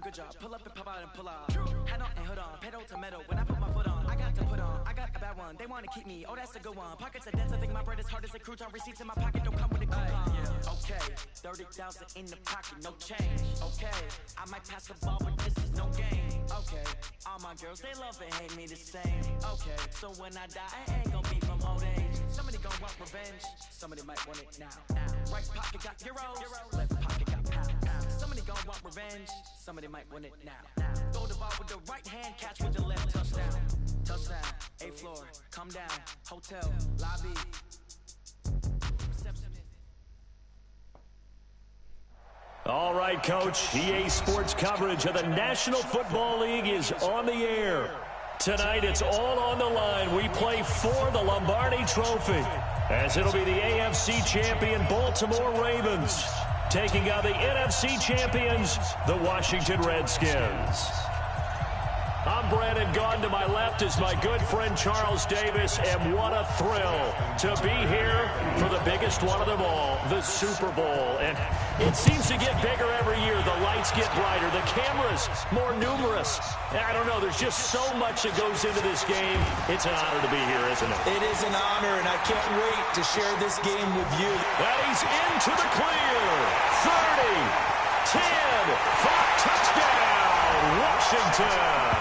good job. Pull up and pop out and pull out. Head on and hood on, pedal to metal. When I put my foot on, I got to put on. I got a bad one. They want to keep me. Oh, that's a good one. Pockets are dense. I think my bread is hard as a crouton. Receipts in my pocket don't come with a coupon. Okay, 30,000 in the pocket, no change. Okay, I might pass the ball, but this is no game. Okay, all my girls, they love and hate me the same. Okay, so when I die, I ain't gonna be from old age. Somebody gon' want revenge. Somebody might want it now. Right pocket got euros, left pocket got pounds. Somebody gon' want revenge. Somebody might want it now. Throw the ball with the right hand, catch with the left. Touchdown, touchdown. A floor, come down. Hotel, lobby. All right, Coach. EA Sports coverage of the National Football League is on the air. Tonight, it's all on the line. We play for the Lombardi Trophy, as it'll be the AFC champion Baltimore Ravens taking on the NFC champions, the Washington Redskins. I'm Brandon Gaudin. To my left is my good friend Charles Davis, and what a thrill to be here for the biggest one of them all, the Super Bowl. And it seems to get bigger every year. The lights get brighter, the cameras more numerous. And I don't know, there's just so much that goes into this game. It's an honor to be here, isn't it? It is an honor, and I can't wait to share this game with you. And he's into the clear. 30, 10, 5, touchdown, Washington.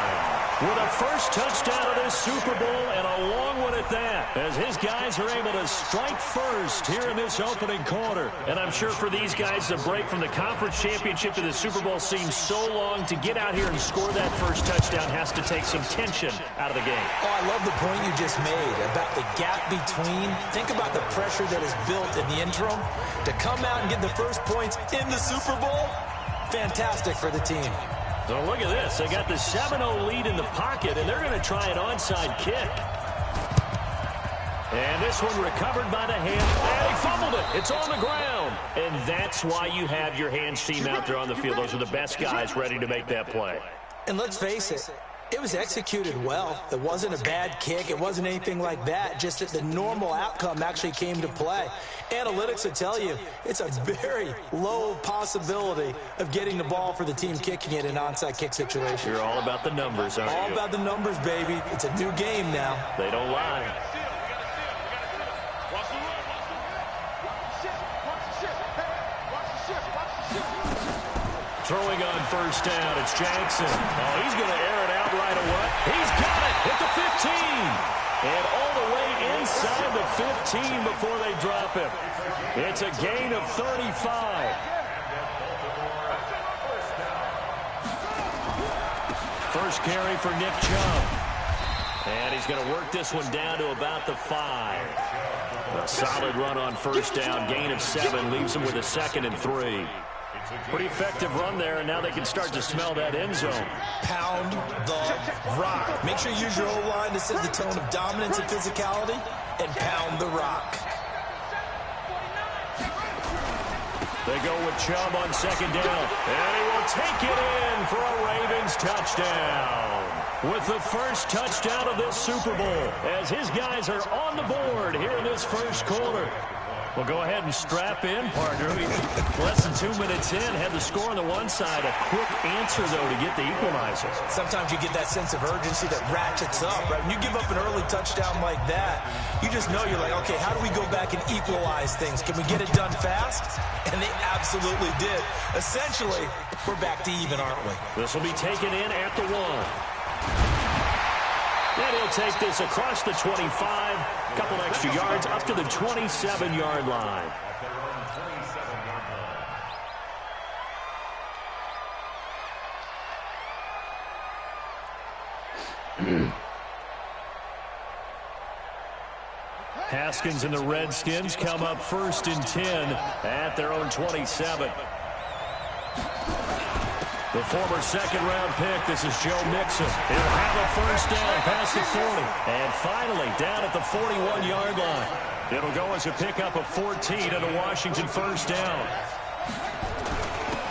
With a first touchdown of this Super Bowl, and a long one at that, as his guys are able to strike first here in this opening quarter. And I'm sure for these guys, the break from the conference championship to the Super Bowl seems so long. To get out here and score that first touchdown has to take some tension out of the game. Oh, I love the point you just made about the gap between. Think about the pressure that is built in the interim. To come out and get the first points in the Super Bowl, fantastic for the team. So look at this. They got the 7-0 lead in the pocket, and they're going to try an onside kick. And this one recovered by the hand. And he fumbled it. It's on the ground. And that's why you have your hands team out there on the field. Those are the best guys ready to make that play. And let's face it, it was executed well. It wasn't a bad kick. It wasn't anything like that. Just that the normal outcome actually came to play. Analytics will tell you it's a very low possibility of getting the ball for the team kicking it in an onside kick situation. You're all about the numbers, aren't you? All about the numbers, baby. It's a new game now. They don't lie. Throwing on first down, it's Jackson. Oh, he's going to air it out right away. He's got it at the 15. And all the way inside the 15 before they drop him. It's a gain of 35. First carry for Nick Chubb. And he's going to work this one down to about the 5. A solid run on first down, gain of 7, leaves him with a 2nd and 3. Pretty effective run there, and now they can start to smell that end zone. Pound the rock. Make sure you use your O-line to set the tone of dominance and physicality, and pound the rock. They go with Chubb on 2nd down, and he will take it in for a Ravens touchdown. With the first touchdown of this Super Bowl, as his guys are on the board here in this first quarter. Well, go ahead and strap in, partner. Less than 2 minutes in, had the score on the one side. A quick answer, though, to get the equalizer. Sometimes you get that sense of urgency that ratchets up, right? When you give up an early touchdown like that, you just know you're like, okay, how do we go back and equalize things? Can we get it done fast? And they absolutely did. Essentially, we're back to even, aren't we? This will be taken in at the 1. And he'll take this across the 25, a couple extra yards, up to the 27-yard line. Haskins and the Redskins come up 1st and 10 at their own 27. The former 2nd-round pick, this is Joe Mixon. He'll have a first down past the 40. And finally, down at the 41-yard line. It'll go as a pickup of 14 and a Washington first down.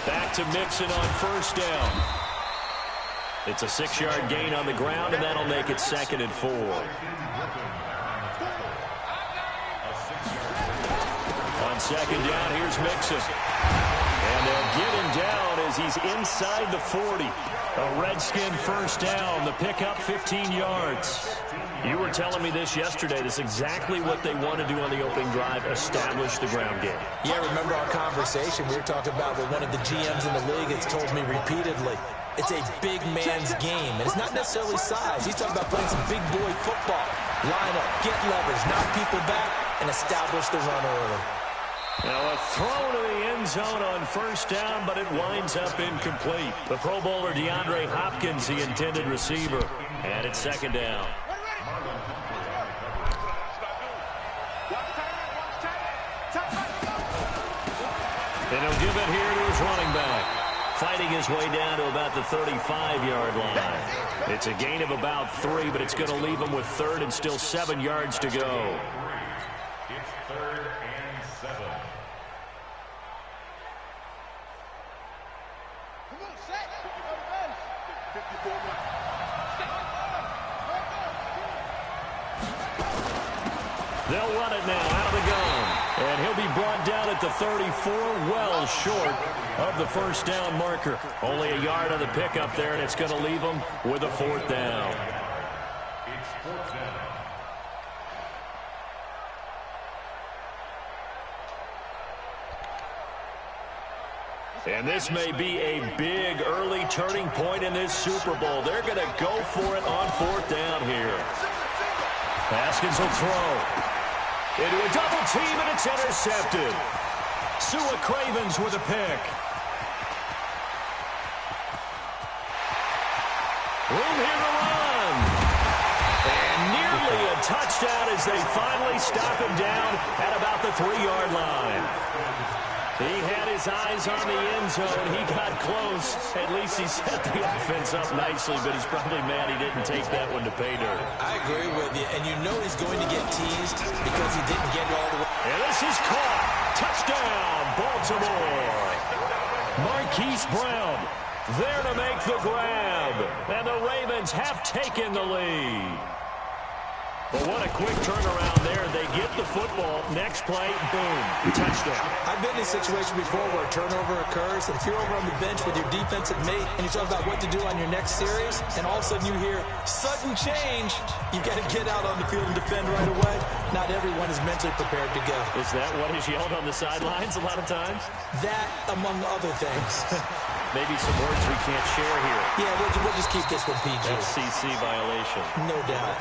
Back to Mixon on first down. It's a 6-yard gain on the ground, and that'll make it 2nd and 4. On 2nd down, here's Mixon. And they'll get him down as he's inside the 40. A Redskin first down. The pickup, 15 yards. You were telling me this yesterday. This is exactly what they want to do on the opening drive, establish the ground game. Yeah, remember our conversation? We were talking about what one of the GMs in the league has told me repeatedly. It's a big man's game, and it's not necessarily size. He's talking about playing some big boy football. Line up, get leverage, knock people back, and establish the run early. Now a throw to the end zone on first down, but it winds up incomplete. The Pro Bowler DeAndre Hopkins, the intended receiver, and it's second down. And he'll give it here to his running back, fighting his way down to about the 35-yard line. It's a gain of about 3, but it's going to leave him with third and still 7 yards to go. It's 3rd and 7. Come on, set. They'll run it now out of the gun. And he'll be brought down at the 34, well short of the first down marker. Only a yard on the pickup there, and it's going to leave him with a 4th down. It's 4th down. And this may be a big early turning point in this Super Bowl. They're going to go for it on 4th down here. Haskins will throw. Into a double team, and it's intercepted. Sua Cravens with a pick. Room here to run. And nearly a touchdown as they finally stop him down at about the 3-yard line. He had his eyes on the end zone. He got close. At least he set the offense up nicely, but he's probably mad he didn't take that one to pay dirt. I agree with you, and you know he's going to get teased because he didn't get it all the way. And this is caught. Touchdown, Baltimore. Marquise Brown there to make the grab. And the Ravens have taken the lead. But what a quick turnaround there. They get the football. Next play, boom, touchdown. I've been in a situation before where a turnover occurs, and if you're over on the bench with your defensive mate and you talk about what to do on your next series, and all of a sudden you hear sudden change, you've got to get out on the field and defend right away. Not everyone is mentally prepared to go. Is that what is yelled on the sidelines a lot of times? That, among other things. Maybe some words we can't share here. Yeah, we'll just keep this one PG. FCC violation. No doubt.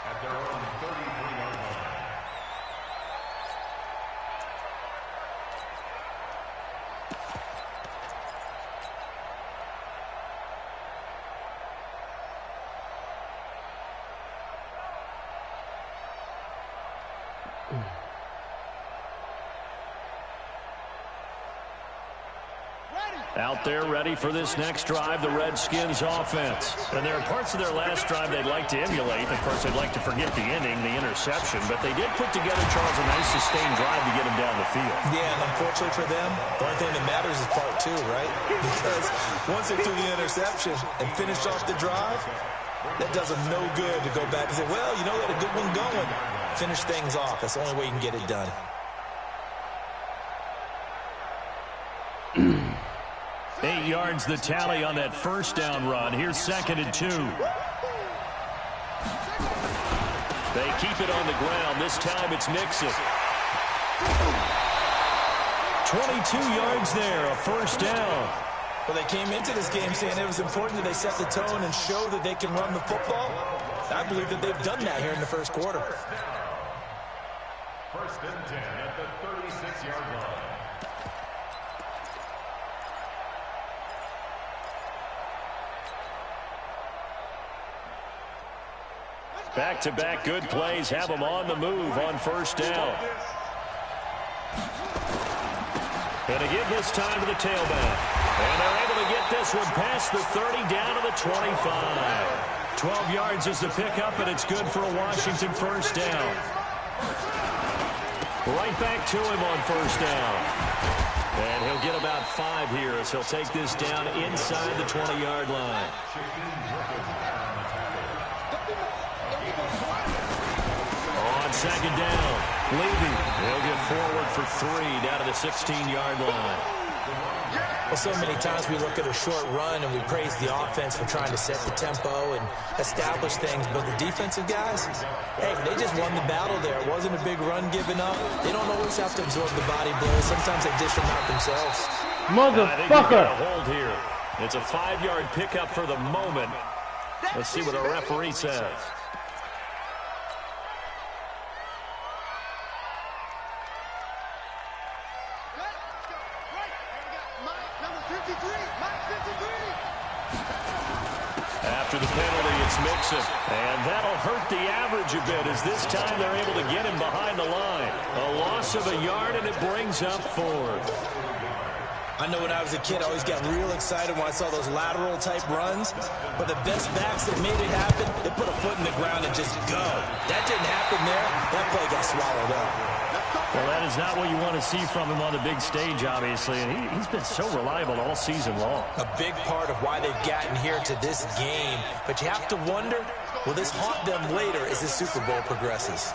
At their own 33-yard line. Out there ready for this next drive, the Redskins offense. And there are parts of their last drive they'd like to emulate. Of course, they'd like to forget the ending, the interception. But they did put together, Charles, a nice sustained drive to get them down the field. Yeah, and unfortunately for them, the only thing that matters is part 2, right? Because once they threw the interception and finished off the drive, that does them no good to go back and say, well, you know, they had a good one going. Finish things off. That's the only way you can get it done. 8 yards the tally on that first down run. Here's 2nd and 2. They keep it on the ground. This time it's Mixon. 22 yards there, a first down. Well, they came into this game saying it was important that they set the tone and show that they can run the football. I believe that they've done that here in the first quarter. 1st and 10 at the 36-yard line. Back-to-back good plays have them on the move on first down. And to give this time to the tailback. And they're able to get this one past the 30 down to the 25. 12 yards is the pickup, and it's good for a Washington first down. Right back to him on first down. And he'll get about 5 here as he'll take this down inside the 20-yard line. On second down, Levy, he'll get forward for 3 down to the 16-yard line. Well, so many times we look at a short run and we praise the offense for trying to set the tempo and establish things, but the defensive guys, hey, they just won the battle there. It wasn't a big run given up. They don't always have to absorb the body blows. Sometimes they dish them out themselves. Motherfucker! I think hold here. It's a 5-yard pickup for the moment. Let's see what the referee says. After the penalty, it's Mixon. And that'll hurt the average a bit, as this time they're able to get him behind the line. A loss of a yard, and it brings up 4. I know when I was a kid, I always got real excited when I saw those lateral-type runs. But the best backs that made it happen, they put a foot in the ground and just go. That didn't happen there. That play got swallowed up. Well, that is not what you want to see from him on the big stage, obviously. And he's been so reliable all season long. A big part of why they've gotten here to this game. But you have to wonder, will this haunt them later as the Super Bowl progresses?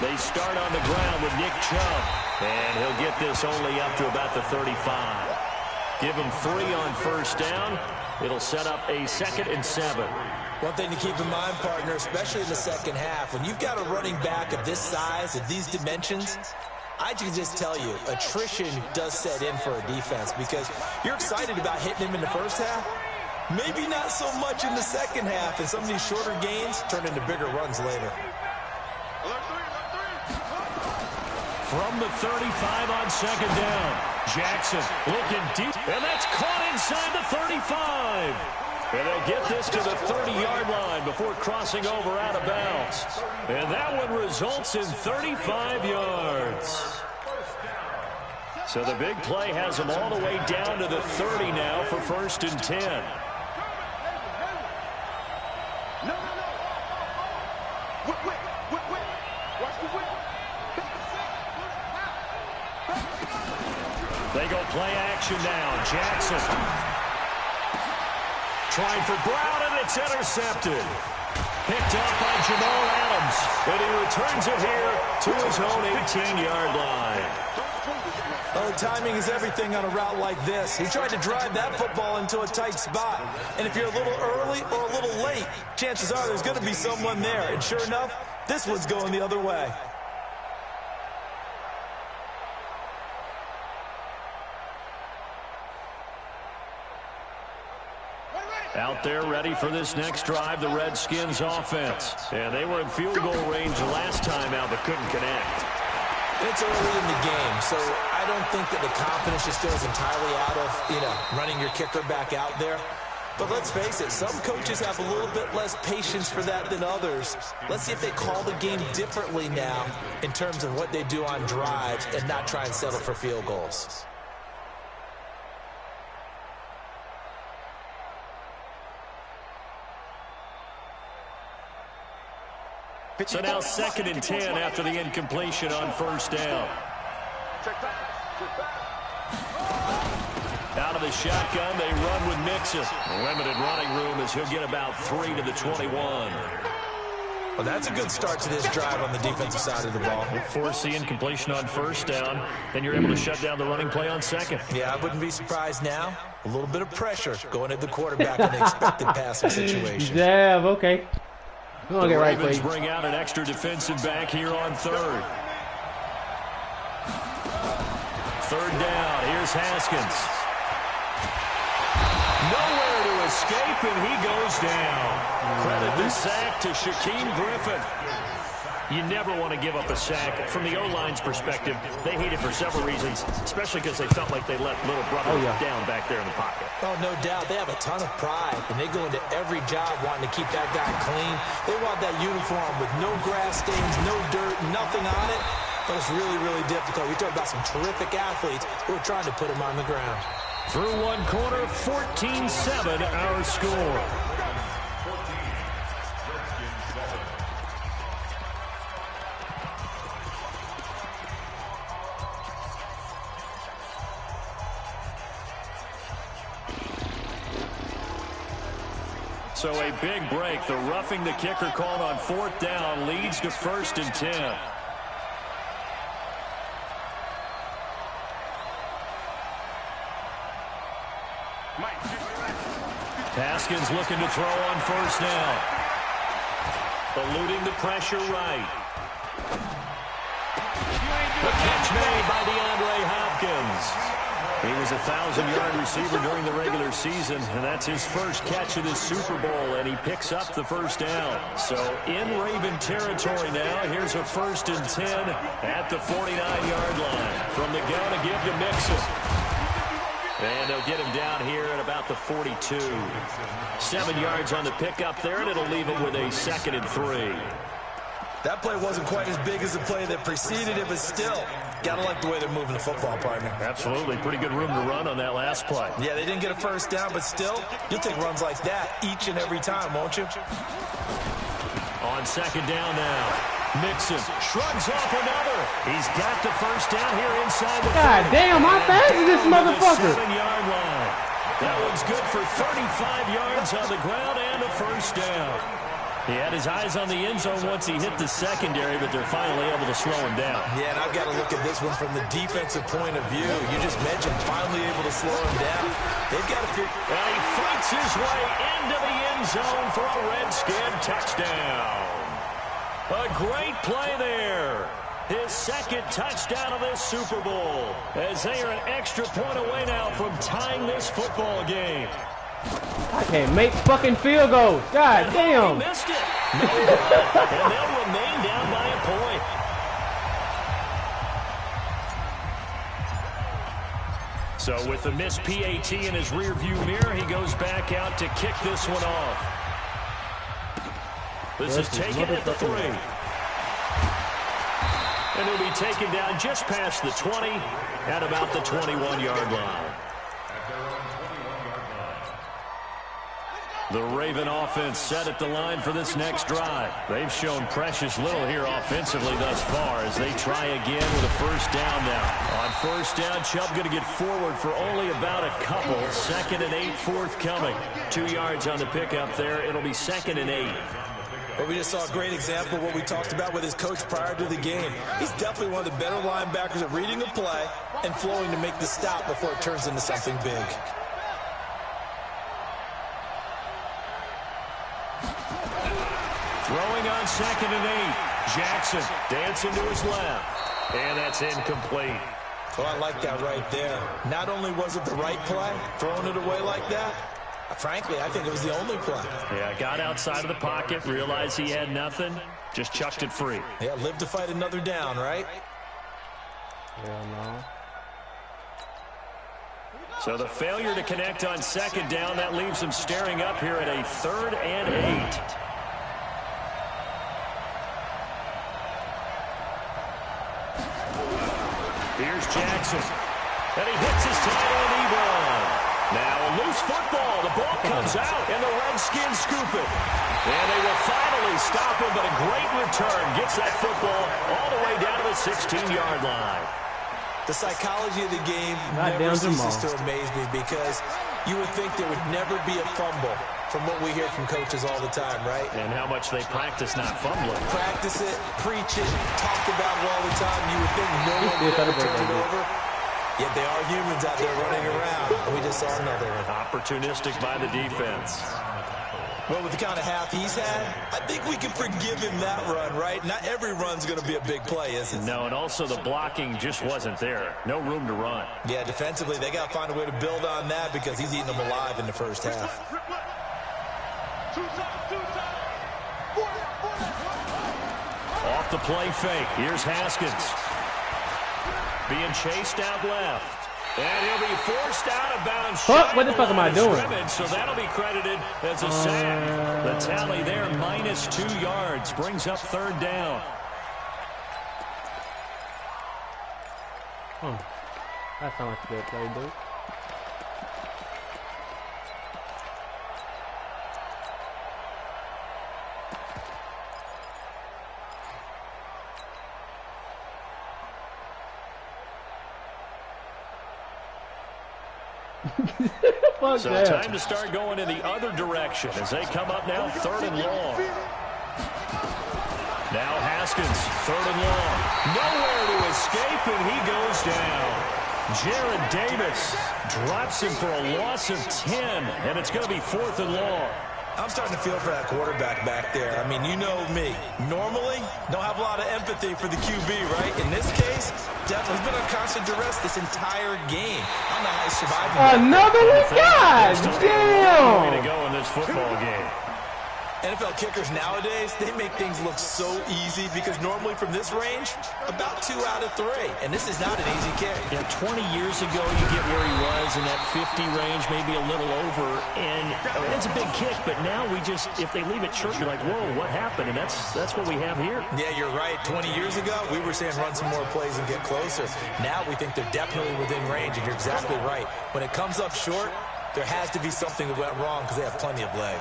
They start on the ground with Nick Chubb. And he'll get this only up to about the 35. Give him 3 on first down. It'll set up a 2nd and 7. One thing to keep in mind, partner, especially in the second half, when you've got a running back of this size, of these dimensions, I can just tell you, attrition does set in for a defense because you're excited about hitting him in the first half. Maybe not so much in the second half, and some of these shorter gains turn into bigger runs later. From the 35 on second down, Jackson looking deep, and that's caught inside the 35. And they'll get this to the 30-yard line before crossing over out of bounds. And that one results in 35 yards. So the big play has them all the way down to the 30 now for 1st and 10. They go play action now. Jackson trying for Brown, and it's intercepted. Picked up by Jamal Adams, and he returns it here to his own 18-yard line. Oh, timing is everything on a route like this. He tried to drive that football into a tight spot. And if you're a little early or a little late, chances are there's going to be someone there. And sure enough, this one's going the other way. Out there ready for this next drive, the Redskins offense. And they were in field goal range last time out, but couldn't connect. It's early in the game, so I don't think that the confidence just goes entirely out of, running your kicker back out there. But let's face it, some coaches have a little bit less patience for that than others. Let's see if they call the game differently now in terms of what they do on drives and not try and settle for field goals. So now 2nd and 10 after the incompletion on first down. Out of the shotgun, they run with Mixon. Limited running room as he'll get about 3 to the 21. Well, that's a good start to this drive on the defensive side of the ball. Force the incompletion on first down, then you're able to shut down the running play on second. Yeah, I wouldn't be surprised now. A little bit of pressure going at the quarterback in the expected passing situation. Damn, okay. The Ravens bring out an extra defensive back here on 3rd. 3rd down. Here's Haskins. Nowhere to escape, and he goes down. Credit the sack to Shaquem Griffin. You never want to give up a sack. From the O-line's perspective, they hate it for several reasons, especially because they felt like they let little brother down back there in the pocket. Oh, no doubt. They have a ton of pride, and they go into every job wanting to keep that guy clean. They want that uniform with no grass stains, no dirt, nothing on it. But it's really, really difficult. We talk about some terrific athletes who are trying to put him on the ground. Through one quarter, 14-7 our score. So a big break. The roughing the kicker called on 4th down leads to 1st and 10. Haskins looking to throw on 1st down. Eluding the pressure right. The catch made by DeAndre Hopkins. He was a 1,000-yard receiver during the regular season, and that's his first catch of this Super Bowl, and he picks up the 1st down. So in Raven territory now, here's a 1st and 10 at the 49-yard line. From the gun to give to Mixon. And they'll get him down here at about the 42. 7 yards on the pickup there, and it'll leave him with a 2nd and 3. That play wasn't quite as big as the play that preceded it, but still, gotta like the way they're moving the football, partner. Absolutely. Pretty good room to run on that last play. Yeah, they didn't get a 1st down, but still, you'll take runs like that each and every time, won't you? On 2nd down now. Mixon shrugs off another. He's got the 1st down here inside the God damn, how fast is this motherfucker? 7-yard line. That one's good for 35 yards on the ground and a 1st down. He had his eyes on the end zone once he hit the secondary, but they're finally able to slow him down. Yeah, and I've got to look at this one from the defensive point of view. You just mentioned finally able to slow him down. They've got to figure... And he fights his way into the end zone for a Redskin touchdown. A great play there. His 2nd touchdown of this Super Bowl, as they are an extra point away now from tying this football game. I can't make fucking field goals. God damn. He missed it. No good. And they'll remain down by a point. So with the missed PAT in his rearview mirror, he goes back out to kick this one off. This is taken at the 3. And he'll be taken down just past the 20 at about the 21-yard line. The Raven offense set at the line for this next drive. They've shown precious little here offensively thus far as they try again with a 1st down now. On 1st down, Chubb going to get forward for only about a couple. 2nd and 8 forthcoming. 2 yards on the pickup there. It'll be 2nd and 8. But we just saw a great example of what we talked about with his coach prior to the game. He's definitely one of the better linebackers at reading a play and flowing to make the stop before it turns into something big. Throwing on 2nd and 8. Jackson dancing to his left. And that's incomplete. Oh, I like that right there. Not only was it the right play, throwing it away like that, frankly, I think it was the only play. Yeah, got outside of the pocket, realized he had nothing, just chucked it free. Yeah, live to fight another down, right? Hell no. So the failure to connect on 2nd down, that leaves him staring up here at a 3rd and 8. Here's Jackson. And he hits his tight end, Ebron. Now a loose football. The ball comes out, and the Redskins scoop it. And they will finally stop him, but a great return gets that football all the way down to the 16-yard line. The psychology of the game never ceases to amaze me because you would think there would never be a fumble from what we hear from coaches all the time, right? And how much they practice not fumbling. Practice it, preach it, talk about it all the time. You would think no one would ever turn it over. Yet they are humans out there running around, and we just saw another one. Opportunistic by the defense. Well, with the kind of half he's had, I think we can forgive him that run, right? Not every run's going to be a big play, is it? No, and also the blocking just wasn't there. No room to run. Yeah, defensively, they got to find a way to build on that because he's eating them alive in the first half. Off the play fake. Here's Haskins. Being chased out left. And he'll be forced out of bounds. What the fuck am I doing? So that'll be credited as a sack. The tally there, minus 2 yards. Brings up 3rd down. That sounds like a good play, dude. So time to start going in the other direction as they come up now 3rd and long. Now Haskins, 3rd and long. Nowhere to escape, and he goes down. Jared Davis drops him for a loss of 10, and it's going to be 4th and long. I'm starting to feel for that quarterback back there. I mean, you know me. Normally, don't have a lot of empathy for the QB, right? In this case, definitely been on constant duress this entire game. I don't know how he's surviving. Another one? God damn! Way to go in this football game. NFL kickers nowadays, they make things look so easy because normally from this range, about 2 out of 3. And this is not an easy kick. Yeah, 20 years ago, you get where he was in that 50 range, maybe a little over. And it's a big kick, but now we just, if they leave it short, you're like, whoa, what happened? And that's what we have here. Yeah, you're right. 20 years ago, we were saying run some more plays and get closer. Now we think they're definitely within range, and you're exactly right. When it comes up short, there has to be something that went wrong because they have plenty of leg.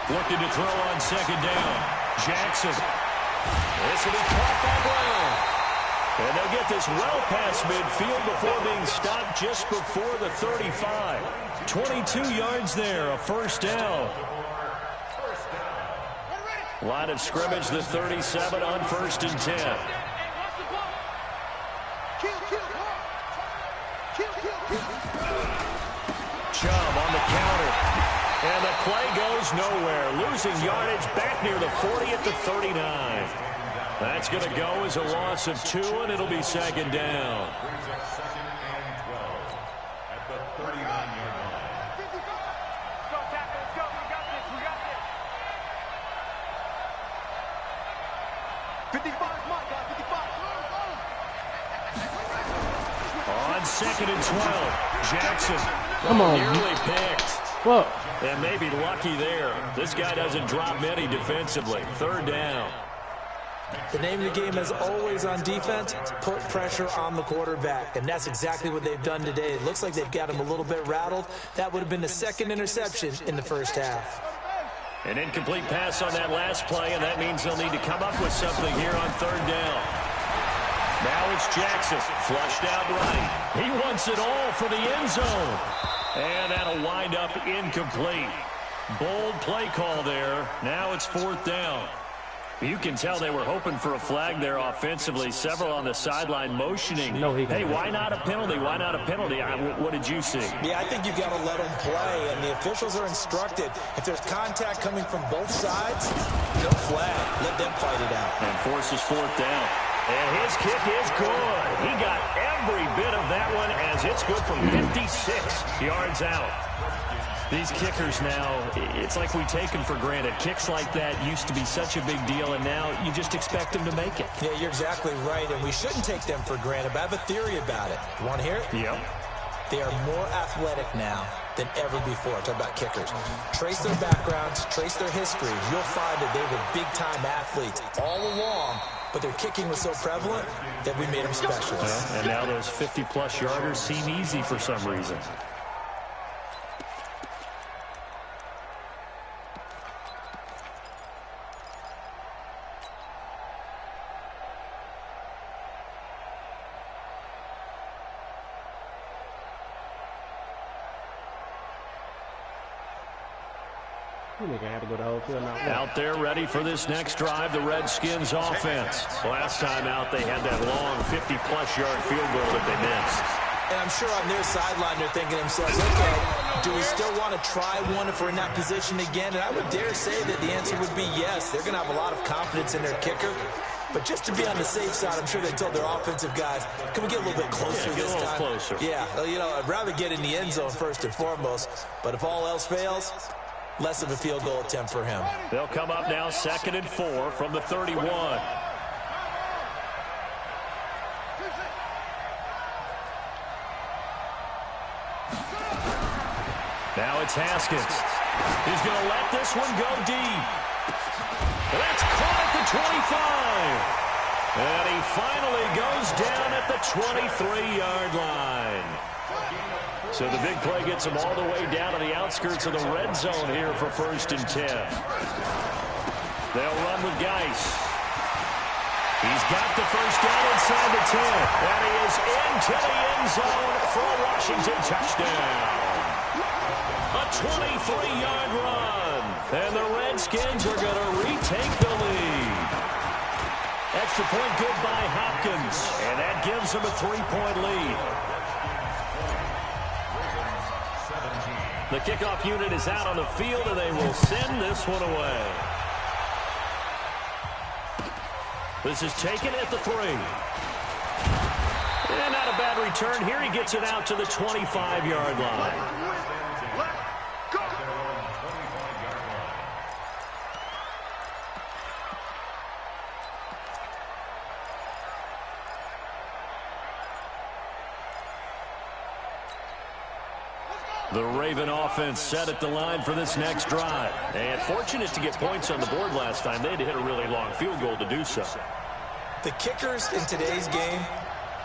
Looking to throw on 2nd down. Jackson. This will be caught by Brown. And they'll get this well past midfield before being stopped just before the 35. 22 yards there, a 1st down. Line of scrimmage, the 37 on 1st and 10. Chubb on the counter. And the play goes nowhere. Losing yardage back near the 40 at the 39. That's going to go as a loss of 2, and it'll be 2nd down. At the 39-yard line. On 2nd and 12, Jackson. Come on. Nearly picked. Fuck. And maybe lucky there. This guy doesn't drop many defensively. 3rd down. The name of the game is always on defense, put pressure on the quarterback. And that's exactly what they've done today. It looks like they've got him a little bit rattled. That would have been the 2nd interception in the 1st half. An incomplete pass on that last play, and that means they'll need to come up with something here on 3rd down. Now it's Jackson, flushed out right. He wants it all for the end zone. And that'll wind up incomplete. Bold play call there. Now it's 4th down. You can tell they were hoping for a flag there offensively. Several on the sideline motioning. Hey, why not a penalty? Why not a penalty? What did you see? Yeah, I think you've got to let them play, and the officials are instructed. If there's contact coming from both sides, no flag. Let them fight it out. And forces 4th down. And his kick is good. He got every bit of that one as it's good from 56 yards out. These kickers now, it's like we take them for granted. Kicks like that used to be such a big deal, and now you just expect them to make it. Yeah, you're exactly right, and we shouldn't take them for granted, but I have a theory about it. You want to hear it? Yep. They are more athletic now than ever before. Talk about kickers. Trace their backgrounds, trace their history. You'll find that they were big-time athletes all along, but their kicking was so prevalent that we made them specialists. And now those 50-plus yarders seem easy for some reason. Out there ready for this next drive, the Redskins offense. Last time out, they had that long 50-plus yard field goal that they missed. And I'm sure on their sideline, they're thinking to themselves, okay, do we still want to try one if we're in that position again? And I would dare say that the answer would be yes. They're going to have a lot of confidence in their kicker. But just to be on the safe side, I'm sure they told their offensive guys, can we get a little bit closer this time? Closer. Yeah, you know, I'd rather get in the end zone first and foremost. But if all else fails, less of a field goal attempt for him. They'll come up now 2nd and 4 from the 31. Now it's Haskins. He's going to let this one go deep. That's caught at the 25. And he finally goes down at the 23-yard line. So the big play gets him all the way down to the outskirts of the red zone here for 1st and 10. They'll run with Geis. He's got the first down inside the 10. And he is into the end zone for a Washington touchdown. A 23-yard run. And the Redskins are going to retake the lead. Extra point good by Hopkins. And that gives them a 3-point lead. The kickoff unit is out on the field, and they will send this one away. This is taken at the 3. And not a bad return. Here he gets it out to the 25-yard line. The Raven offense set at the line for this next drive. And fortunate to get points on the board last time. They had to hit a really long field goal to do so. The kickers in today's game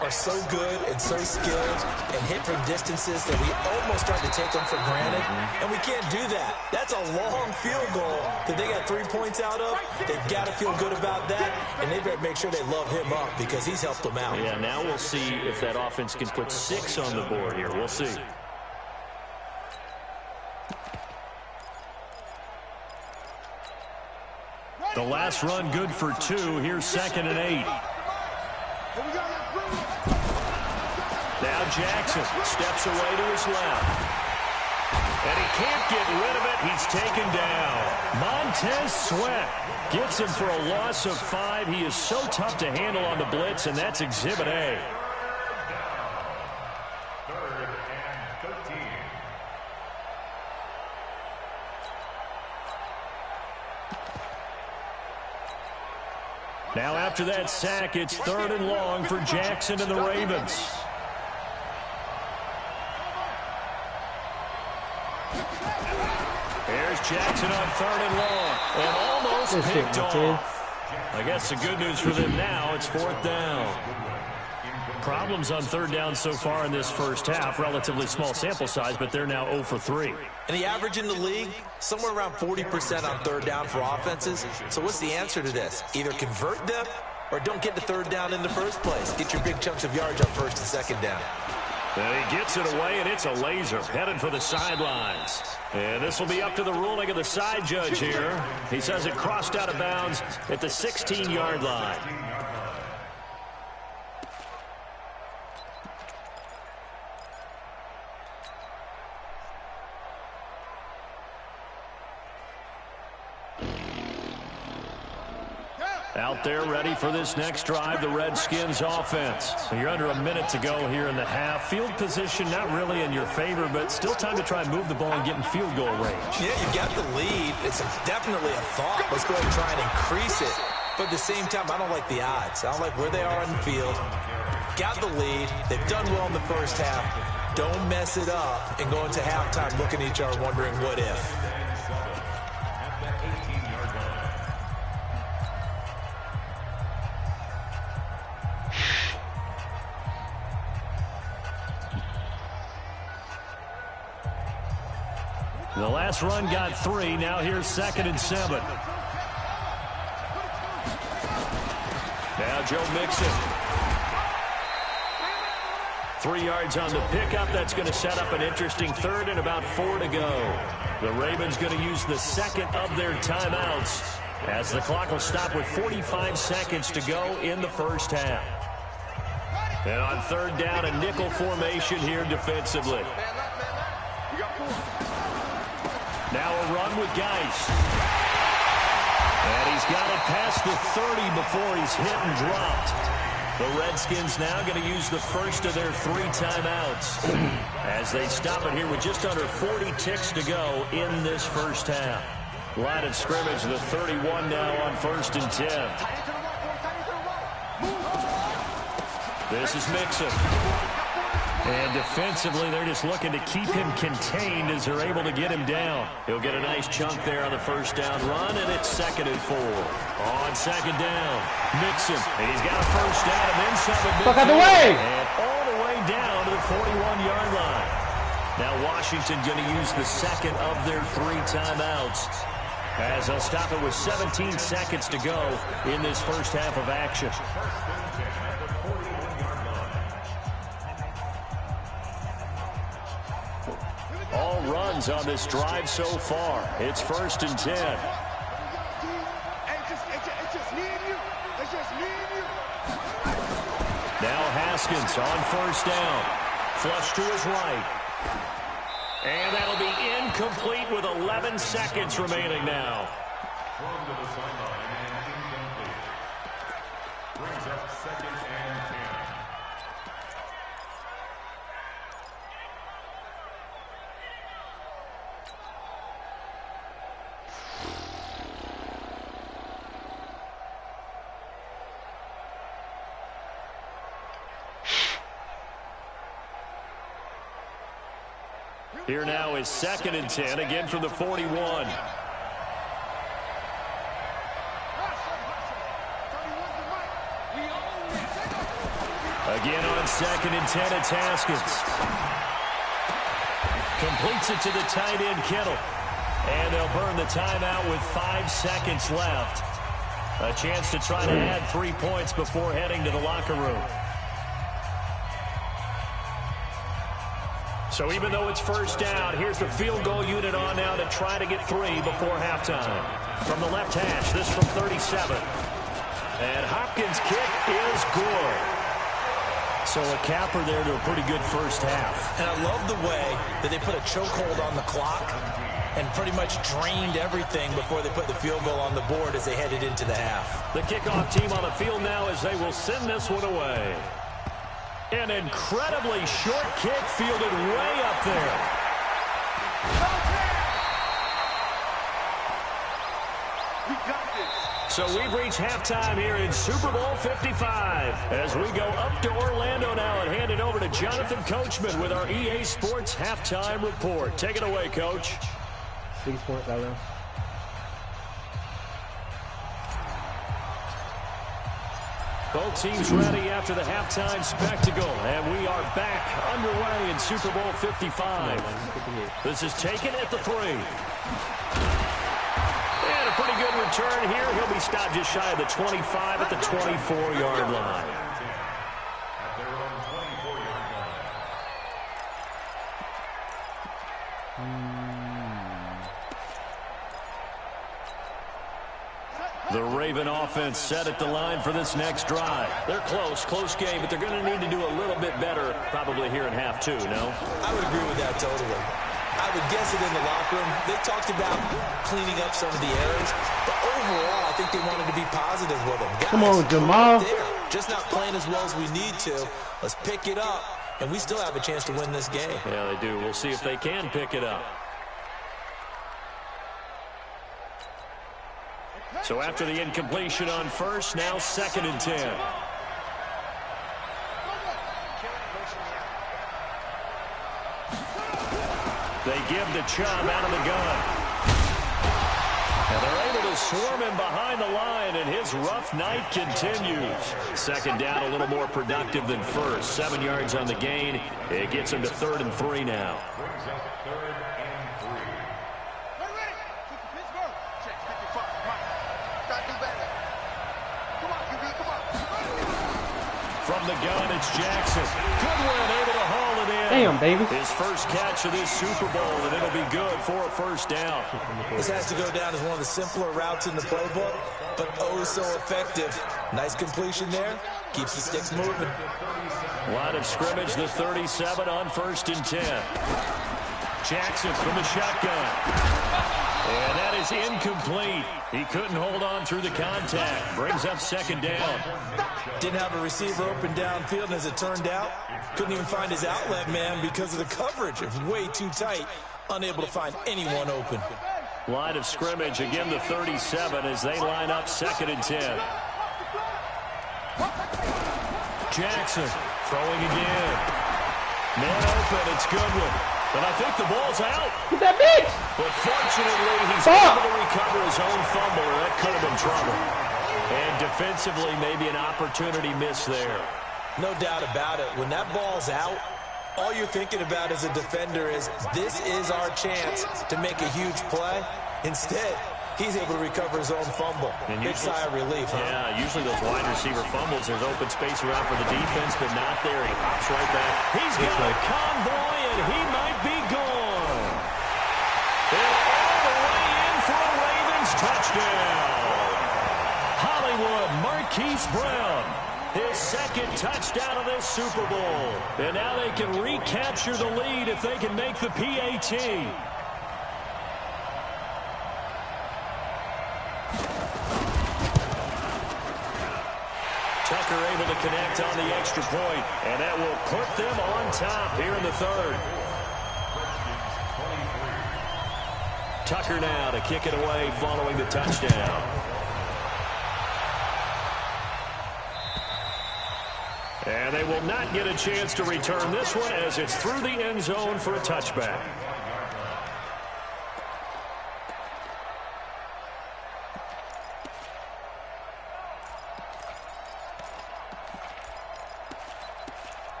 are so good and so skilled and hit from distances that we almost start to take them for granted. And we can't do that. That's a long field goal that they got 3 points out of. They've got to feel good about that. And they better make sure they love him up because he's helped them out. Yeah, now we'll see if that offense can put 6 on the board here. We'll see. The last run good for 2. Here's 2nd and 8. Now Jackson steps away to his left. And he can't get rid of it. He's taken down. Montez Sweat gets him for a loss of 5. He is so tough to handle on the blitz, and that's Exhibit A. Now after that sack, it's 3rd and long for Jackson and the Ravens. Here's Jackson on 3rd and long. And almost picked off. I guess the good news for them now, it's 4th down. Problems on 3rd down so far in this first half. Relatively small sample size, but they're now 0 for 3. And the average in the league, somewhere around 40% on 3rd down for offenses. So what's the answer to this? Either convert them or don't get the 3rd down in the first place. Get your big chunks of yards on 1st and 2nd down. And he gets it away, and it's a laser headed for the sidelines. And this will be up to the ruling of the side judge here. He says it crossed out of bounds at the 16-yard line. Out there ready for this next drive, the Redskins offense. So you're under a minute to go here in the half. Field position not really in your favor, but still time to try and move the ball and get in field goal range. Yeah, you've got the lead. It's definitely a thought. Let's go ahead and try and increase it. But at the same time, I don't like the odds. I don't like where they are on the field. Got the lead. They've done well in the first half. Don't mess it up and go into halftime looking at each other wondering what if. The last run got 3. Now here's 2nd and 7. Now Joe Mixon. 3 yards on the pickup. That's going to set up an interesting 3rd and about 4 to go. The Ravens going to use the 2nd of their timeouts as the clock will stop with 45 seconds to go in the first half. And on 3rd down, a nickel formation here defensively. Now a run with Geis. And he's got it past the 30 before he's hit and dropped. The Redskins now going to use the first of their 3 timeouts as they stop it here with just under 40 ticks to go in this first half. Line of scrimmage, the 31 now on 1st and 10. This is Mixon. And defensively, they're just looking to keep him contained as they're able to get him down. He'll get a nice chunk there on the first down run, and it's 2nd and 4. On 2nd down, Mixon. And he's got a first down and then some. Fuck out the way! And all the way down to the 41-yard line. Now Washington going to use the 2nd of their 3 timeouts as they'll stop it with 17 seconds to go in this first half of action. All runs on this drive so far. It's 1st and 10. Now Haskins on 1st down. Flush to his right. And that'll be incomplete with 11 seconds remaining now. Thrown to the sideline and incomplete. Brings up 2nd and 10. Here now is 2nd and 10, again from the 41. Again on 2nd and 10, it's Haskins. Completes it to the tight end, Kittle. And they'll burn the timeout with 5 seconds left. A chance to try to add 3 points before heading to the locker room. So even though it's 1st down, here's the field goal unit on now to try to get 3 before halftime. From the left hash, this from 37. And Hopkins' kick is good. So a capper there to a pretty good first half. And I love the way that they put a chokehold on the clock and pretty much drained everything before they put the field goal on the board as they headed into the half. The kickoff team on the field now as they will send this one away. An incredibly short kick fielded way up there. So we've reached halftime here in Super Bowl 55. As we go up to Orlando now and hand it over to Jonathan Coachman with our EA Sports Halftime Report. Take it away, Coach. 6 points, I know. Both teams ready after the halftime spectacle, and we are back underway in Super Bowl 55. This is taken at the 3. And a pretty good return here. He'll be stopped just shy of the 25 at the 24-yard line. At their own 24-yard line. The Raven offense set at the line for this next drive. They're close game, but they're going to need to do a little bit better probably here in half 2, no? I would agree with that totally. I would guess it in the locker room. They talked about cleaning up some of the errors, but overall, I think they wanted to be positive with them. Guys, come on, Jamal. Just not playing as well as we need to. Let's pick it up, and we still have a chance to win this game. Yeah, they do. We'll see if they can pick it up. So after the incompletion on 1st, now 2nd and 10. They give the Chubb out of the gun. And they're able to swarm him behind the line, and his rough night continues. 2nd down, a little more productive than 1st. 7 yards on the gain. It gets him to 3rd and 3 now. Brings up 3rd and 3. From the gun, it's Jackson. Goodwin able to haul it in. Damn, baby. His first catch of this Super Bowl, and it'll be good for a 1st down. This has to go down as one of the simpler routes in the playbook, but oh so effective. Nice completion there. Keeps the sticks moving. Line of scrimmage, the 37 on 1st and 10. Jackson from the shotgun. And that is incomplete. He couldn't hold on through the contact. Brings up 2nd down. Didn't have a receiver open downfield, and as it turned out, couldn't even find his outlet man because of the coverage. It was way too tight. Unable to find anyone open. Line of scrimmage, again the 37 as they line up 2nd and 10. Jackson throwing again. Man open, it's Goodwin. But I think the ball's out. Get that bitch. But fortunately, he's able to recover his own fumble, or that could have been trouble. And defensively, maybe an opportunity missed there. No doubt about it. When that ball's out, all you're thinking about as a defender is, this is our chance to make a huge play. Instead, he's able to recover his own fumble. Big sigh of relief, huh? Yeah, usually those wide receiver fumbles, there's open space around for the defense, but not there. He pops right back. He's got a convoy, and he might be gone. And all the way in for a Ravens touchdown. Hollywood Marquise Brown, his second touchdown of this Super Bowl. And now they can recapture the lead if they can make the PAT. Tucker able to connect on the extra point, and that will put them on top here in the third. Tucker now to kick it away following the touchdown. And they will not get a chance to return this one as it's through the end zone for a touchback.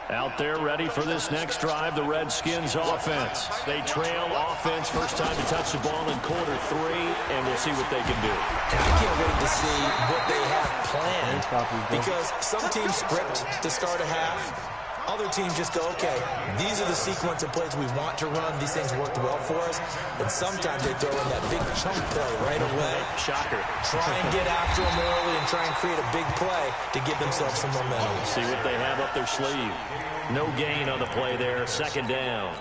Out there ready for this next drive, the Redskins offense. They trail offense, first time to touch the ball in quarter 3, and we'll see what they can do. I can't wait to see what they have planned, because some teams script to start a half. Other teams just go, okay, these are the sequence of plays we want to run. These things worked well for us. And sometimes they throw in that big chunk play right away. Shocker. Try and get after them early and try and create a big play to give themselves some momentum. See what they have up their sleeve. No gain on the play there, second down.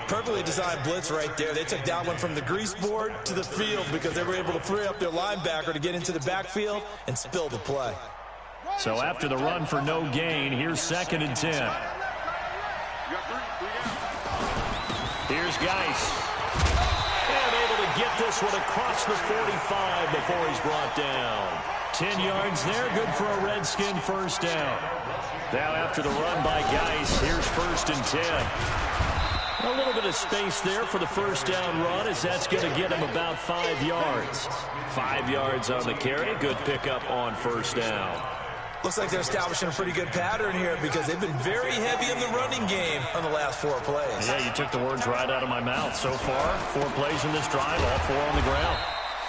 Perfectly designed blitz right there. They took that one from the grease board to the field because they were able to free up their linebacker to get into the backfield and spill the play. So after the run for no gain, here's 2nd and 10. Here's Geis. And able to get this one across the 45 before he's brought down. 10 yards there, good for a Redskin first down. Now after the run by Geis, here's 1st and 10. A little bit of space there for the first down run, as that's going to get him about 5 yards. 5 yards on the carry, good pickup on first down. Looks like they're establishing a pretty good pattern here because they've been very heavy in the running game on the last 4 plays. Yeah, you took the words right out of my mouth. So far, 4 plays in this drive, all 4 on the ground.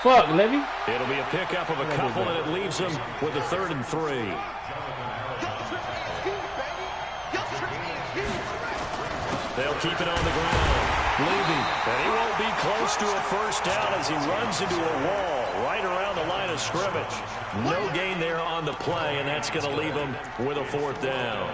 Fuck, Levy. It'll be a pickup of a couple, and it leaves them with a 3rd and 3. They'll keep it on the ground. Levy, and he won't be close to a first down as he runs into a wall right around the line of scrimmage. No gain there on the play, and that's going to leave him with a 4th down.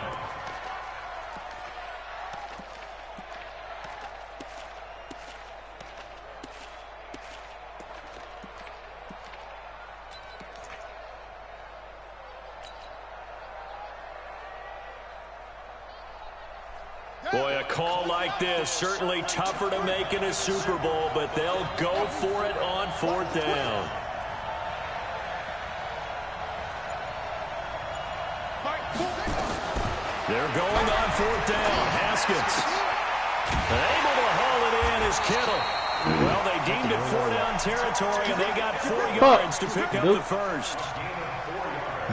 Boy, a call like this, certainly tougher to make in a Super Bowl, but they'll go for it on 4th down. They're going on 4th down. Haskins. Able to haul it in is Kittle. Well, they deemed it 4-down territory, and they got 4 yards to pick up the first.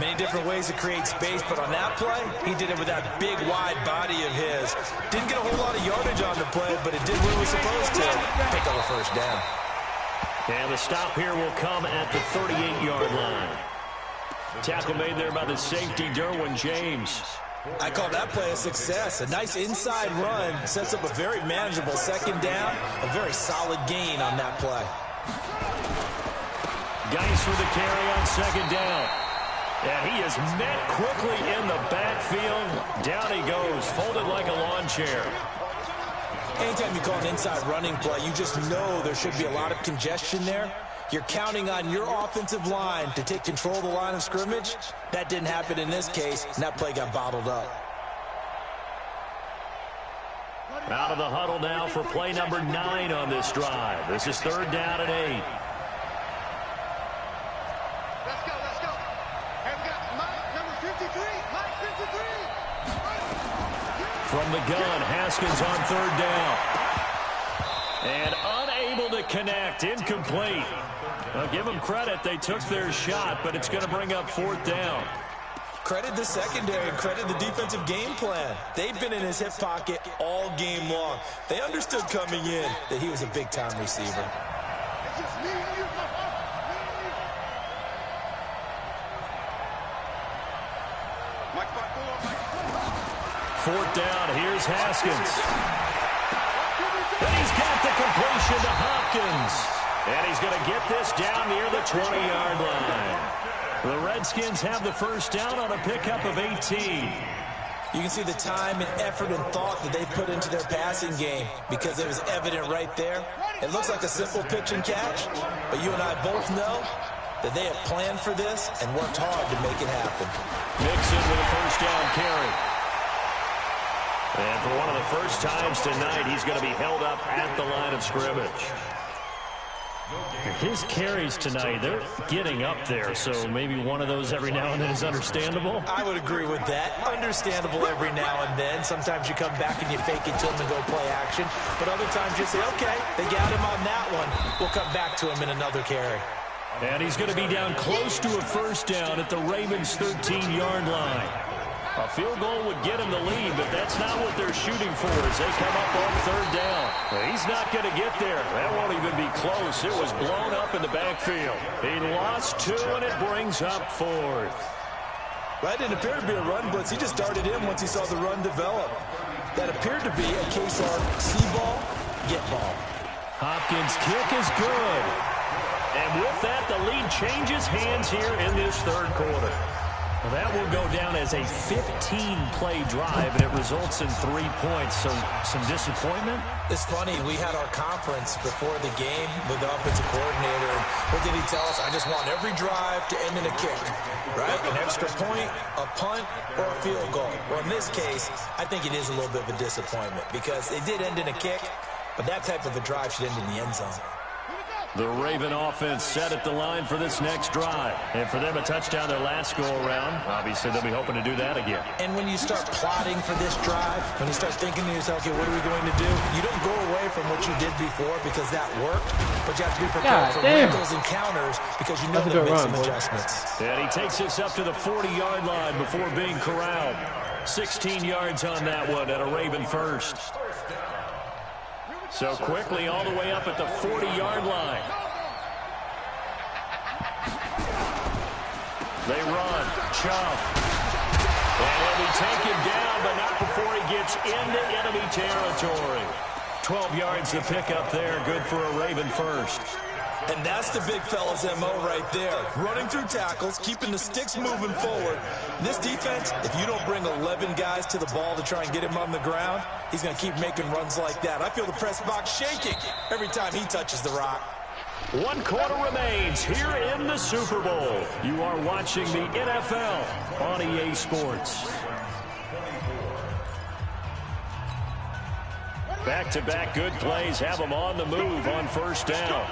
Many different ways to create space, but on that play, he did it with that big, wide body of his. Didn't get a whole lot of yardage on the play, but it did what it was supposed to. Pick up a first down. And the stop here will come at the 38-yard line. Tackle made there by the safety, Derwin James. I call that play a success. A nice inside run sets up a very manageable 2nd down. A very solid gain on that play. Geis with the carry on 2nd down. And he is met quickly in the backfield. Down he goes, folded like a lawn chair. Anytime you call an inside running play, you just know there should be a lot of congestion there. You're counting on your offensive line to take control of the line of scrimmage. That didn't happen in this case, and that play got bottled up. Out of the huddle now for play number 9 on this drive. This is 3rd down and 8. From the gun, Haskins on 3rd down. And unable to connect, incomplete. Well, give them credit, they took their shot, but it's going to bring up 4th down. Credit the secondary and credit the defensive game plan. They've been in his hip pocket all game long. They understood coming in that he was a big-time receiver. Fourth down, here's Haskins. And he's got the completion to Hopkins. And he's going to get this down near the 20-yard line. The Redskins have the first down on a pickup of 18. You can see the time and effort and thought that they put into their passing game because it was evident right there. It looks like a simple pitch and catch, but you and I both know that they have planned for this and worked hard to make it happen. Mixon with a first down carry. And for one of the first times tonight, he's going to be held up at the line of scrimmage. His carries tonight, they're getting up there, so maybe one of those every now and then is understandable. I would agree with that. Understandable every now and then. Sometimes you come back and you fake it to him and go play action. But other times you say, okay, they got him on that one. We'll come back to him in another carry. And he's going to be down close to a first down at the Ravens' 13-yard line. A field goal would get him the lead, but that's not what they're shooting for as they come up on third down. He's not going to get there. That won't even be close. It was blown up in the backfield. He lost 2, and it brings up fourth. Right, it appeared to be a run blitz. He just darted in once he saw the run develop. That appeared to be a case of see ball, get ball. Hopkins' kick is good. And with that, the lead changes hands here in this third quarter. Well, that will go down as a 15-play drive, and it results in 3 points. So some disappointment? It's funny. We had our conference before the game with the offensive coordinator. What did he tell us? I just want every drive to end in a kick, right? An extra point, a punt, or a field goal. Well, in this case, I think it is a little bit of a disappointment because it did end in a kick, but that type of a drive should end in the end zone. The Raven offense set at the line for this next drive. And for them, a touchdown their last go-around. Obviously, they'll be hoping to do that again. And when you start plotting for this drive, when you start thinking to yourself, okay, what are we going to do? You don't go away from what you did before because that worked, but you have to be prepared for wrinkles and counters because you know they'll make some adjustments. And he takes us up to the 40-yard line before being corralled. 16 yards on that one at a Raven first. So quickly all the way up at the 40-yard line. They run. Chubb. And he'll be taken down, but not before he gets into enemy territory. 12 yards to pick up there. Good for a Raven first. And that's the big fella's MO right there. Running through tackles, keeping the sticks moving forward. This defense, if you don't bring 11 guys to the ball to try and get him on the ground, he's going to keep making runs like that. I feel the press box shaking every time he touches the rock. 1 quarter remains here in the Super Bowl. You are watching the NFL on EA Sports. Back-to-back good plays have them on the move on first down.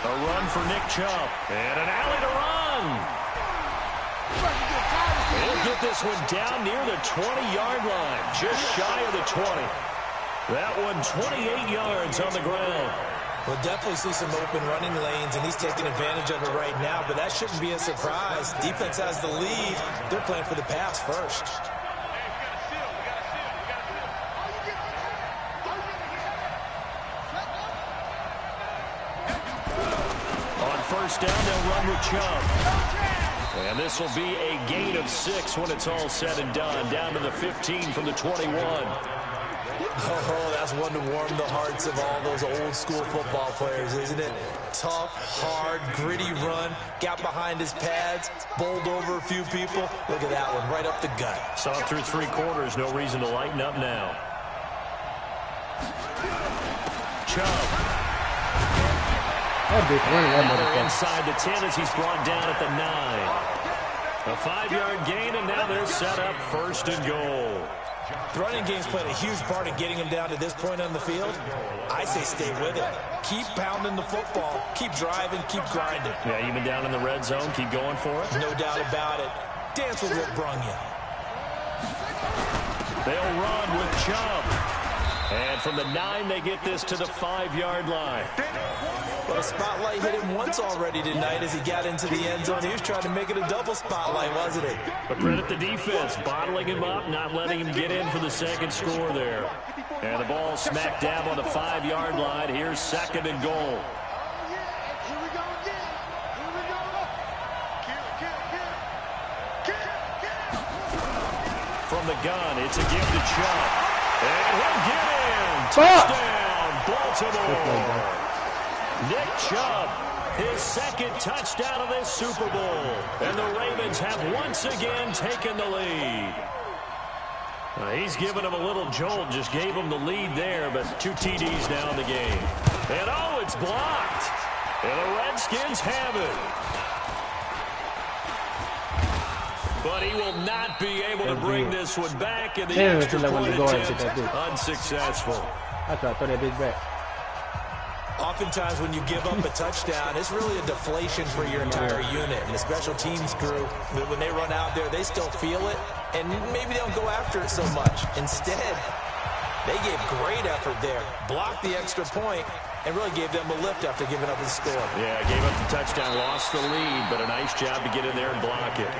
A run for Nick Chubb. And an alley to run. He'll get this one down near the 20-yard line. Just shy of the 20. That one 28 yards on the ground. We'll definitely see some open running lanes, and he's taking advantage of it right now, but that shouldn't be a surprise. Defense has the lead. They're playing for the pass first. First down, they'll run with Chubb. And this will be a gain of 6 when it's all said and done. Down to the 15 from the 21. Oh, that's one to warm the hearts of all those old school football players, isn't it? Tough, hard, gritty run. Got behind his pads, bowled over a few people. Look at that one, right up the gut. Saw it through 3 quarters. No reason to lighten up now. Chubb. Inside the 10 as he's brought down at the 9. A 5-yard gain, and now they're set up first and goal. The running game's played a huge part in getting him down to this point on the field. I say stay with it. Keep pounding the football. Keep driving. Keep grinding. Yeah, even down in the red zone, keep going for it. No doubt about it. Dance with what brung you. They'll run with Chubb. And from the 9, they get this to the 5-yard line. Well, the spotlight hit him once already tonight as he got into the end zone. He was trying to make it a double spotlight, wasn't he? But credit the defense, bottling him up, not letting him get in for the second score there. And the ball smacked down on the 5-yard line. Here's 2nd and goal. From the gun, it's a give to Chubb. And he'll get in. Touchdown, Baltimore. Nick Chubb, his 2nd touchdown of this Super Bowl. And the Ravens have once again taken the lead. He's given him a little jolt, just gave him the lead there, but 2 TDs now in the game. And oh, it's blocked. And the Redskins have it. But he will not be able to bring this one back, and the extra point attempt unsuccessful. I tried to throw that bitch back. Oftentimes when you give up a touchdown, it's really a deflation for your entire unit. And the special teams crew, when they run out there, they still feel it, and maybe they don't go after it so much. Instead, they gave great effort there, blocked the extra point, and really gave them a lift after giving up the score. Yeah, gave up the touchdown, lost the lead, but a nice job to get in there and block it.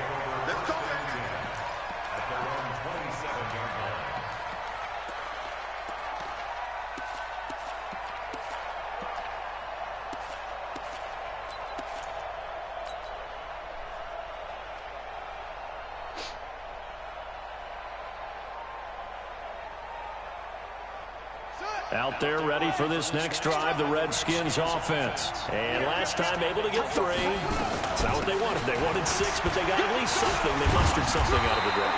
Out there ready for this next drive, the Redskins offense. And last time able to get 3. It's not what they wanted. They wanted 6, but they got at least something. They mustered something out of the drive.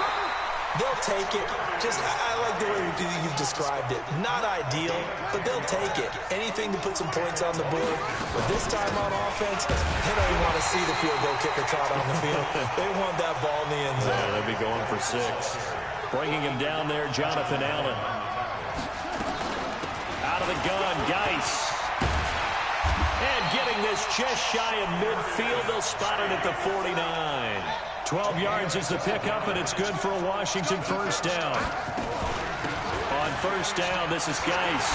They'll take it. I like the way you've described it. Not ideal, but they'll take it. Anything to put some points on the board. But this time on offense, they don't even want to see the field goal kicker trot on the field. They want that ball in the end zone. Yeah, they'll be going for 6. Bringing him down there, Jonathan Allen. Out of the gun, Geis. And getting this just shy of midfield, they'll spot it at the 49. 12 yards is the pickup, and it's good for a Washington first down. On first down, this is Geis.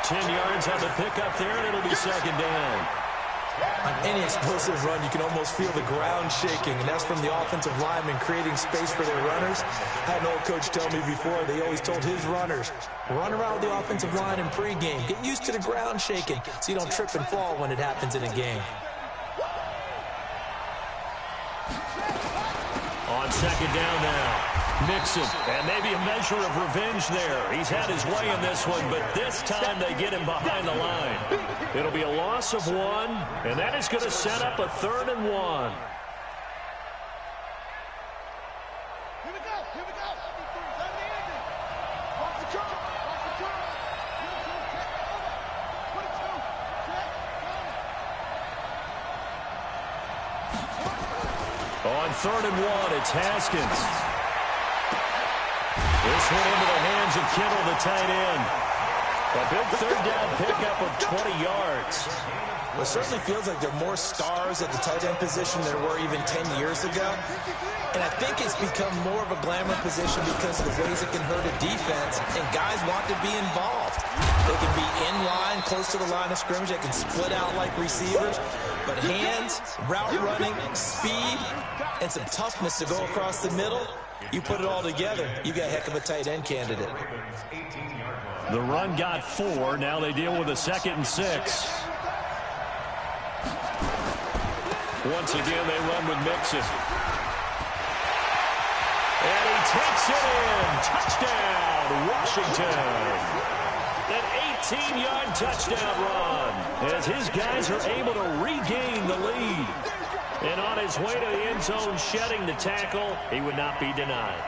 10 yards on the pickup there, and it'll be 2nd down. On any explosive run, you can almost feel the ground shaking, and that's from the offensive linemen creating space for their runners. I had an old coach tell me before, they always told his runners, run around the offensive line in pregame. Get used to the ground shaking so you don't trip and fall when it happens in a game. On 2nd down now. Mixon, and maybe a measure of revenge there. He's had his way in this one, but this time they get him behind the line. It'll be a loss of 1, and that is going to set up a 3rd and 1. On 3rd and 1, it's Haskins. This one into the hands of Kittle, the tight end. A big 3rd down pickup of 20 yards. Well, it certainly feels like there are more stars at the tight end position than there were even 10 years ago. And I think it's become more of a glamour position because of the ways it can hurt a defense, and guys want to be involved. They can be in line, close to the line of scrimmage. They can split out like receivers. But hands, route running, speed, and some toughness to go across the middle, you put it all together, you got a heck of a tight end candidate. The run got 4. Now they deal with a 2nd and 6. Once again, they run with Mixon. And he takes it in. Touchdown, Washington. An 18-yard touchdown run as his guys are able to regain the lead. And on his way to the end zone, shedding the tackle, he would not be denied.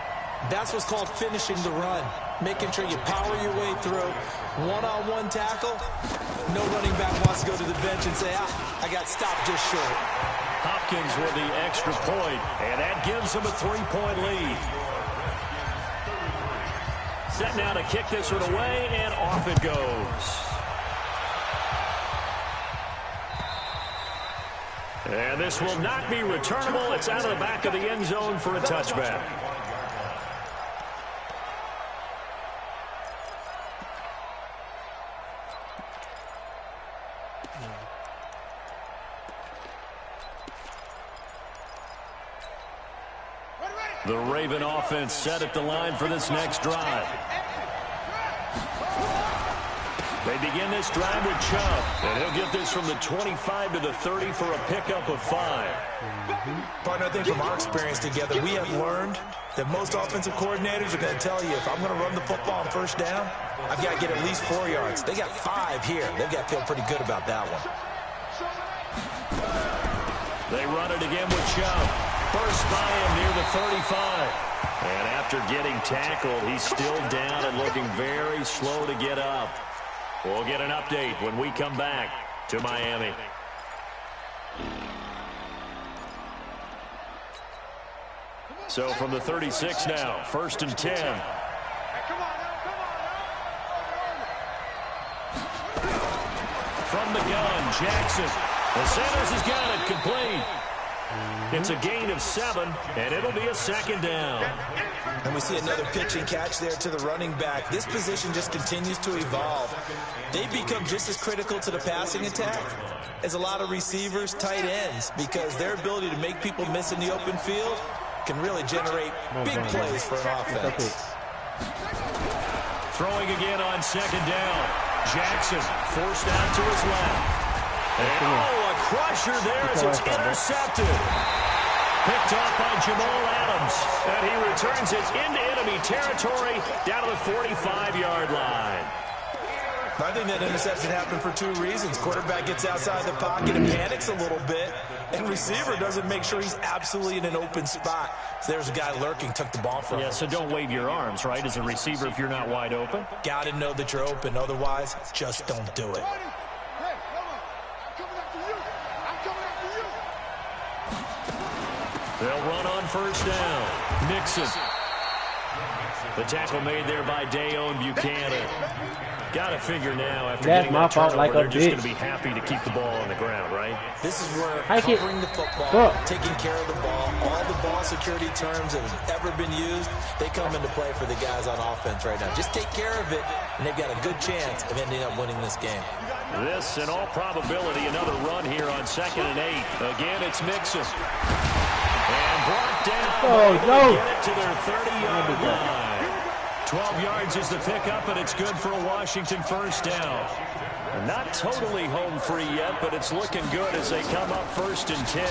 That's what's called finishing the run, making sure you power your way through. One-on-one tackle, no running back wants to go to the bench and say, I got stopped just short. Hopkins with the extra point, and that gives him a 3-point lead. Set now to kick this one away, and off it goes. And this will not be returnable. It's out of the back of the end zone for a touchback. The Raven offense set at the line for this next drive. They begin this drive with Chubb, and he'll get this from the 25 to the 30 for a pickup of 5. Partner, I think from our experience together, we have learned that most offensive coordinators are going to tell you, if I'm going to run the football on first down, I've got to get at least 4 yards. They got 5 here. They've got to feel pretty good about that one. They run it again with Chubb. First by him near the 35. And after getting tackled, he's still down and looking very slow to get up. We'll get an update when we come back to Miami. So from the 36 now, 1st and 10. From the gun, Jackson. The Sanders has got it complete. It's a gain of 7, and it'll be a 2nd down. And we see another pitch and catch there to the running back. This position just continues to evolve. They become just as critical to the passing attack as a lot of receivers, tight ends, because their ability to make people miss in the open field can really generate big plays for an offense. Throwing again on 2nd down. Jackson forced out to his left. And a crusher there as it's intercepted. Picked off by Jamal Adams. And he returns it into enemy territory down to the 45-yard line. I think that interception happened for 2 reasons. Quarterback gets outside the pocket and panics a little bit, and receiver doesn't make sure he's absolutely in an open spot. So there's a guy lurking, took the ball from him. Yeah, so don't wave your arms, right, as a receiver if you're not wide open. Got to know that you're open. Otherwise, just don't do it. They'll run on 1st down. Nixon. The tackle made there by Dayon Buchanan. Got to figure now after getting that turnover, they're just going to be happy to keep the ball on the ground, right? This is where covering the football, taking care of the ball, all the ball security terms that have ever been used, they come into play for the guys on offense right now. Just take care of it, and they've got a good chance of ending up winning this game. This, in all probability, another run here on 2nd and 8. Again, it's Mixon. And brought down. Get it to their 30-yard line. 12 yards is the pickup, and it's good for a Washington 1st down. Not totally home free yet, but it's looking good as they come up 1st and 10.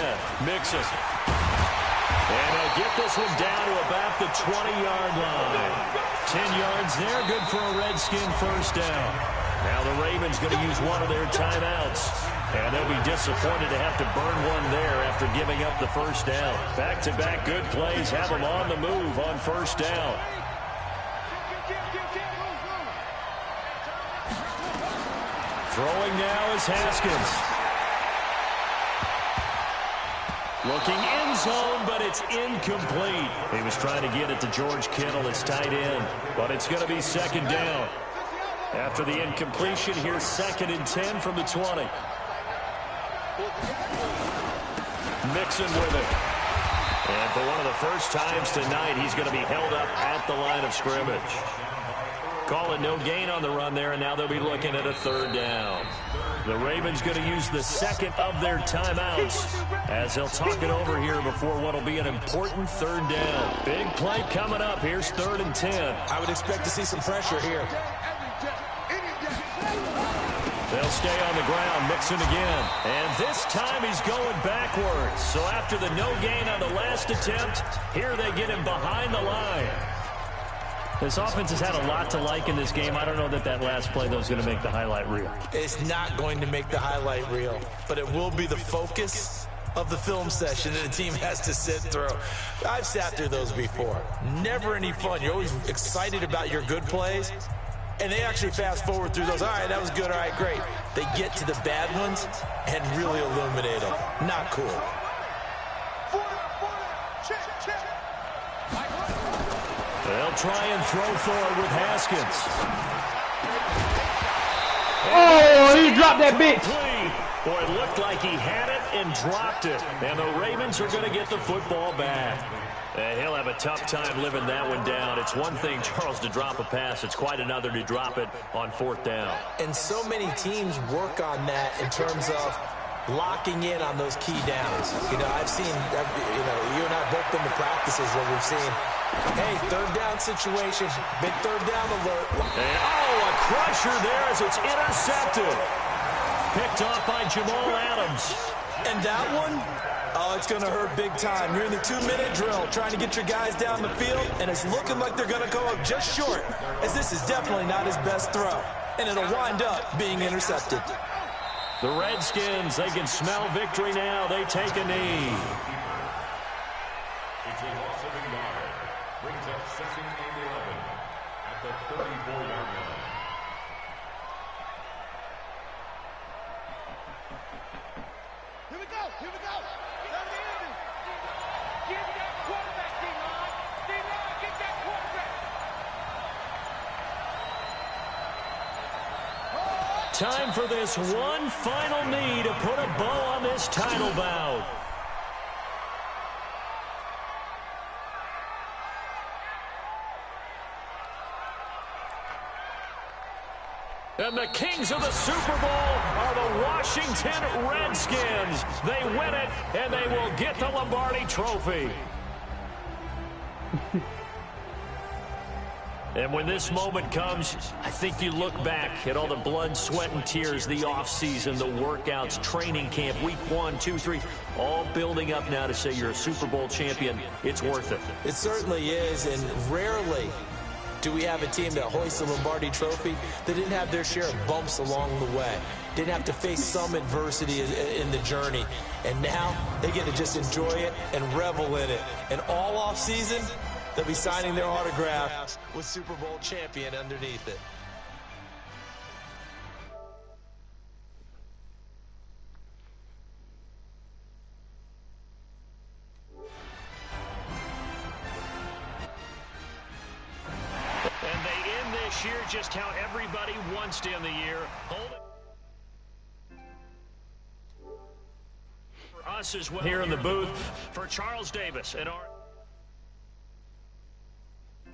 Mixon. And he'll get this one down to about the 20-yard line. 10 yards there, good for a Redskin 1st down. Now the Ravens going to use one of their timeouts. And they'll be disappointed to have to burn one there after giving up the 1st down. Back-to-back good plays have them on the move on 1st down. Throwing now is Haskins. Looking end zone, but it's incomplete. He was trying to get it to George Kittle, his tight end, but it's going to be 2nd down. After the incompletion, here's 2nd and 10 from the 20. Mixon with it. And for one of the first times tonight, he's going to be held up at the line of scrimmage. Call it no gain on the run there, and now they'll be looking at a 3rd down. The Ravens going to use the 2nd of their timeouts as they'll talk it over here before what will be an important 3rd down. Big play coming up. Here's 3rd and 10. I would expect to see some pressure here. They'll stay on the ground, Mixon again. And this time he's going backwards. So after the no gain on the last attempt, here they get him behind the line. This offense has had a lot to like in this game. I don't know that last play, though, is going to make the highlight reel. It's not going to make the highlight reel, but it will be the focus of the film session that the team has to sit through. I've sat through those before. Never any fun. You're always excited about your good plays, and they actually fast forward through those. All right, that was good. All right, great. They get to the bad ones and really illuminate them. Not cool. They'll try and throw forward with Haskins. Oh, he dropped that bitch. Boy, it looked like he had it and dropped it. And the Ravens are going to get the football back. And he'll have a tough time living that one down. It's one thing, Charles, to drop a pass. It's quite another to drop it on 4th down. And so many teams work on that in terms of locking in on those key downs. You know, I've seen, you and I both been to practices where we've seen, hey, third down situation, big third down alert. And, a crusher there as it's intercepted. Picked off by Jamal Adams. And that one, oh, it's going to hurt big time. You're in the 2-minute drill trying to get your guys down the field, and it's looking like they're going to go up just short, as this is definitely not his best throw. And it'll wind up being intercepted. The Redskins, they can smell victory now. They take a knee. It's a loss of 9. Brings up 2nd and 11 at the 34-yard line. Here we go. Here we go. Get the ending. Get that quarterback, D-Ron. D-Ron, get that quarterback. Time for this one final knee to put a bow on this title bout. And the kings of the Super Bowl are the Washington Redskins. They win it, and they will get the Lombardi Trophy. And when this moment comes, I think you look back at all the blood, sweat, and tears, the offseason, the workouts, training camp, week 1, 2, 3, all building up now to say you're a Super Bowl champion. It's worth it. It certainly is, and rarely do we have a team that hoists the Lombardi Trophy that didn't have their share of bumps along the way, didn't have to face some adversity in the journey, and now they get to just enjoy it and revel in it. And all off season, they'll be signing their autograph with Super Bowl champion underneath it. And they end this year just how everybody wants to end the year. For us as well here in the booth for Charles Davis and our